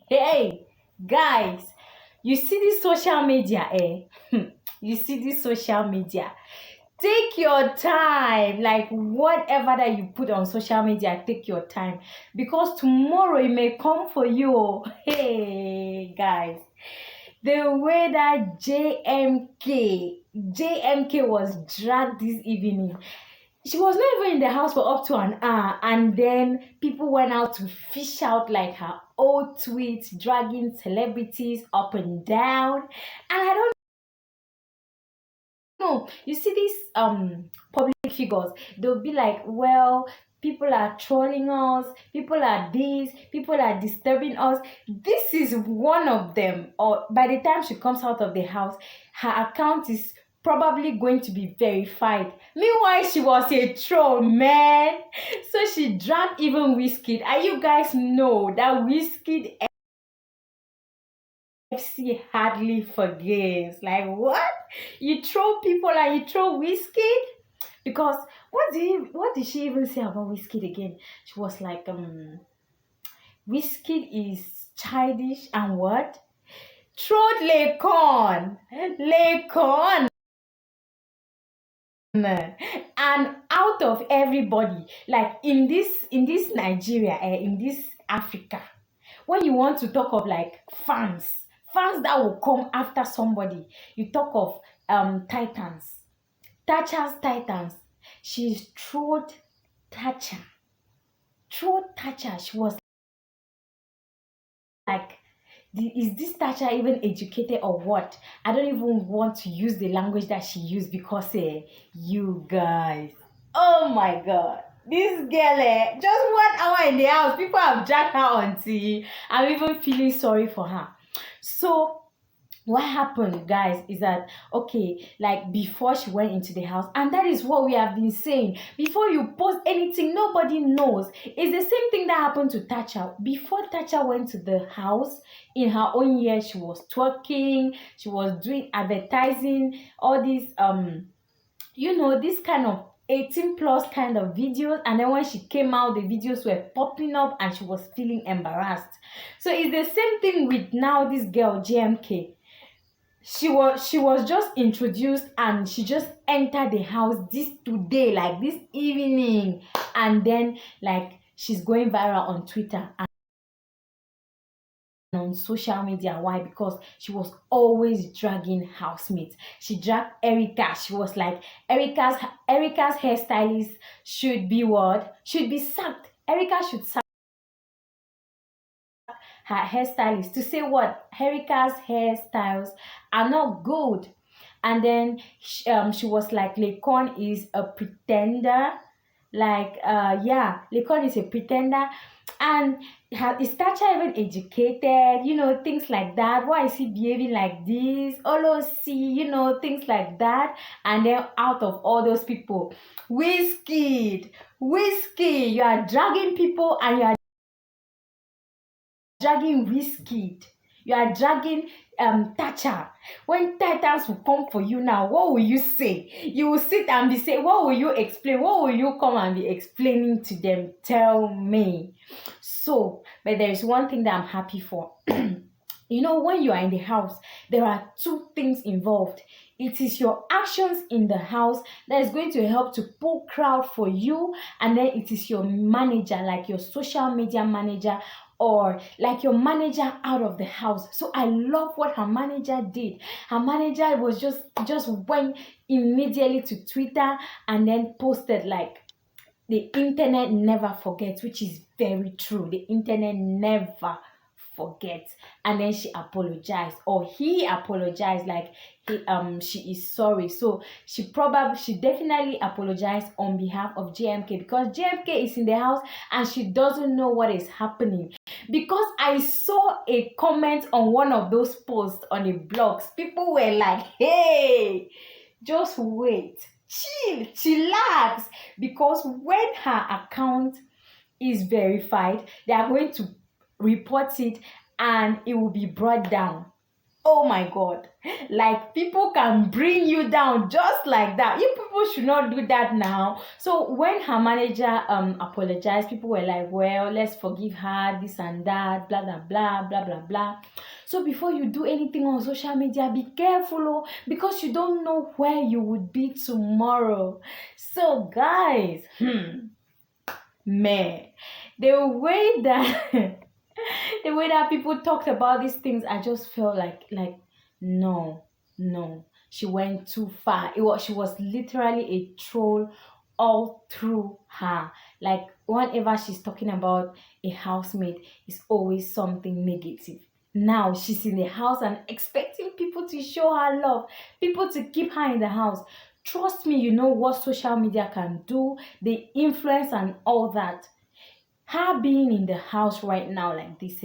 Hey, guys, you see this social media, eh? You see this social media. Take your time, like whatever that you put on social media, take your time because tomorrow it may come for you. Hey, guys, the way that JMK was dragged this evening, she was not even in the house for up to an hour, and then people went out to fish out like her old tweets, dragging celebrities up and down. And I don't know, you see these public figures, they'll be like, well, people are trolling us, people are this, people are disturbing us. This is one of them. Or by the time she comes out of the house, her account is probably going to be verified. Meanwhile, she was a troll, man. So she dragged even Whiskey. And you guys know that Whiskey FC hardly forgives. Like, what? You troll people and you troll Whiskey? Because what did she even say about Whiskey again? She was like, Whiskey is childish and what? Trolled Lecon. And out of everybody, like in this Nigeria, in this Africa, when you want to talk of like fans that will come after somebody, you talk of Titans, Thatcher's Titans. She's trolled Thatcher. Trolled Thatcher. She was like, is this Thatcher even educated or what? I don't even want to use the language that she used because you guys. Oh my god. This girl, just 1 hour in the house, people have dragged her on tea. I'm even feeling sorry for her. So what happened, guys, is that okay, like before she went into the house, and that is what we have been saying, before you post anything nobody knows. It's the same thing that happened to Thatcher. Before Thatcher went to the house, in her own year, she was twerking, she was doing advertising, all these this kind of 18 plus kind of videos, and then when she came out, the videos were popping up and she was feeling embarrassed. So it's the same thing with now this girl JMK. She was just introduced and she just entered the house this today, like this evening, and then like she's going viral on Twitter and on social media. Why? Because she was always dragging housemates. She dragged Erica. She was like, Erica's hairstylist should be what? Should be sacked. Erica should sack her hairstylist to say what? Erica's hairstyles are not good. And then she was like, Lecon is a pretender. Like, yeah, Lecon is a pretender. And is Thatcher even educated? Things like that. Why is he behaving like this? Olosi, things like that. And then out of all those people, Whiskey, you are dragging people and you are dragging Whiskey. You are dragging Thatcher. When Titans will come for you now, what will you say? You will sit and be saying, what will you explain? What will you come and be explaining to them? Tell me. So, but there is one thing that I'm happy for. When you are in the house, there are two things involved. It is your actions in the house that is going to help to pull crowd for you, and then it is your manager, like your social media manager, or like your manager out of the house. So I love what her manager did. Her manager was just went immediately to Twitter and then posted like, the internet never forgets, which is very true. The internet never forgets. And then she apologized, or he apologized, like she is sorry. So she definitely apologized on behalf of JMK, because JMK is in the house and she doesn't know what is happening. Because I saw a comment on one of those posts on the blogs, people were like, hey, just wait, chillax, because when her account is verified, they are going to report it and it will be brought down. Oh my God. Like, people can bring you down just like that. You people should not do that now. So when her manager apologized, people were like, well, let's forgive her, this and that, blah blah blah blah blah blah. So before you do anything on social media, be careful, oh, because you don't know where you would be tomorrow. So guys, man, the way that the way that people talked about these things, I just felt like no, she went too far. She was literally a troll all through her. Like, whenever she's talking about a housemate, it's always something negative. Now she's in the house and expecting people to show her love, people to keep her in the house. Trust me, you know what social media can do, the influence and all that. Her being in the house right now like this,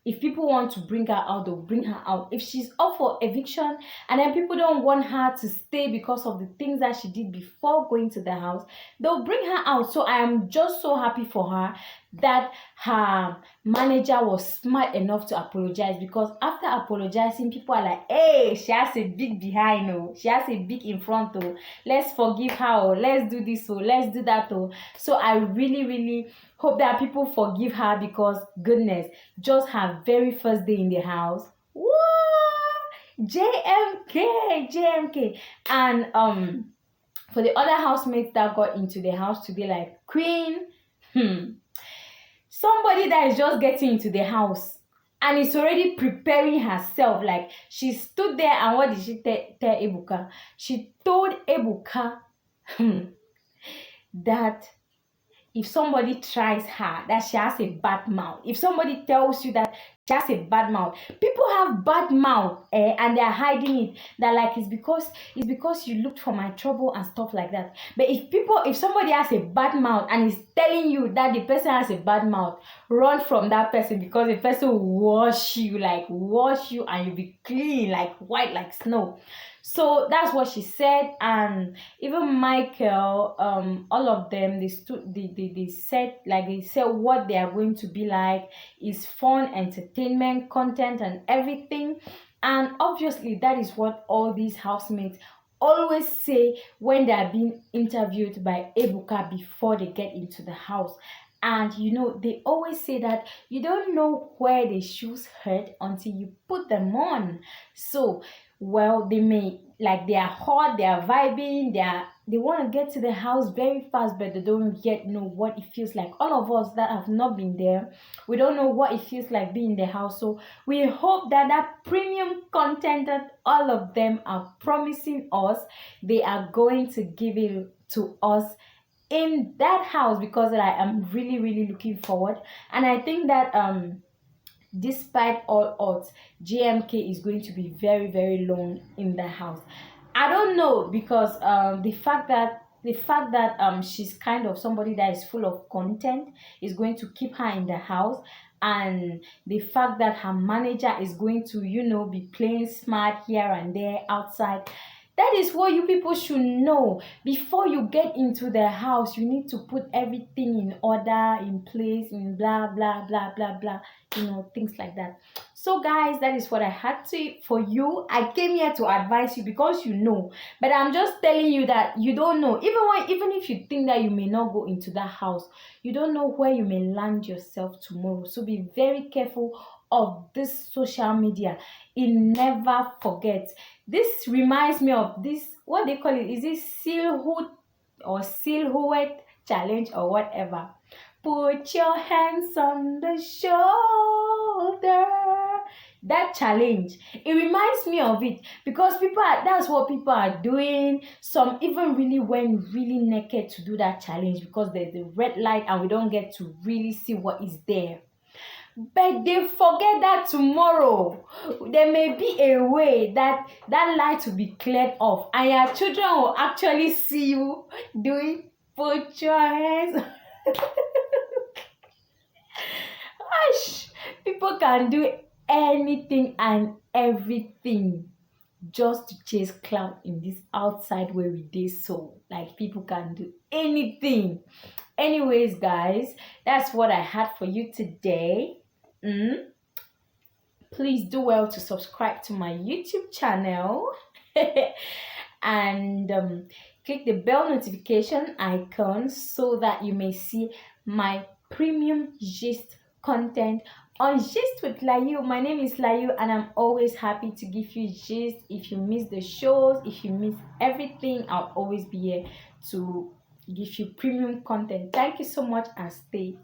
if people want to bring her out, they'll bring her out. If she's up for eviction and then people don't want her to stay because of the things that she did before going to the house, they'll bring her out. So I am just so happy for her that her manager was smart enough to apologize, because after apologizing, people are like, hey, she has a big behind, oh, she has a big in front, oh, let's forgive her, oh, let's do this, oh, let's do that, oh. So I really hope that people forgive her, because goodness, just her very first day in the house, woo, JMK. And for the other housemates that got into the house today, like Queen, somebody that is just getting into the house and is already preparing herself. Like, she stood there and what did she tell Ebuka? She told Ebuka that if somebody tries her, that she has a bad mouth. If somebody tells you that she has a bad mouth, people have bad mouth, and they're hiding it. They're like, it's because you looked for my trouble and stuff like that. But if somebody has a bad mouth and is telling you that the person has a bad mouth, run from that person, because the person will wash you and you'll be clean, like white like snow. So that's what she said. And even Michael, all of them, they said what they are going to be like is fun, entertainment, content, and everything. And obviously that is what all these housemates always say when they are being interviewed by Ebuka before they get into the house. And you know, they always say that you don't know where the shoes hurt until you put them on. So, well, they may, like, they are hot, they are vibing, they want to get to the house very fast, but they don't yet know what it feels like. All of us that have not been there, we don't know what it feels like being in the house. So we hope that premium content that all of them are promising us, they are going to give it to us in that house, because I am really looking forward. And I think that despite all odds, JMK is going to be very alone in the house. I don't know, because the fact that she's kind of somebody that is full of content is going to keep her in the house, and the fact that her manager is going to, be playing smart here and there outside. That is what you people should know. Before you get into the house, you need to put everything in order, in place, in blah blah blah blah blah, things like that. So guys, that is what I had for you. I came here to advise you because you know, but I'm just telling you that you don't know. Even if you think that you may not go into that house, you don't know where you may land yourself tomorrow. So be very careful of this social media. It never forgets. This reminds me of this, what they call it, is it Silhouette or Silhouette challenge or whatever. Put your hands on the shoulder. That challenge, it reminds me of it, because that's what people are doing. Some even really went really naked to do that challenge, because there's a red light and we don't get to really see what is there. But they forget that tomorrow there may be a way that light will be cleared off, and your children will actually see you doing put your hands. Gosh, people can do anything and everything just to chase clout in this outside where we did. So like, people can do anything. Anyways guys, that's what I had for you today. please do well to subscribe to my YouTube channel and click the bell notification icon so that you may see my premium gist content on Gist with Layu. My name is Layu and I'm always happy to give you gist. If you miss the shows, if you miss everything, I'll always be here to give you premium content. Thank you so much and stay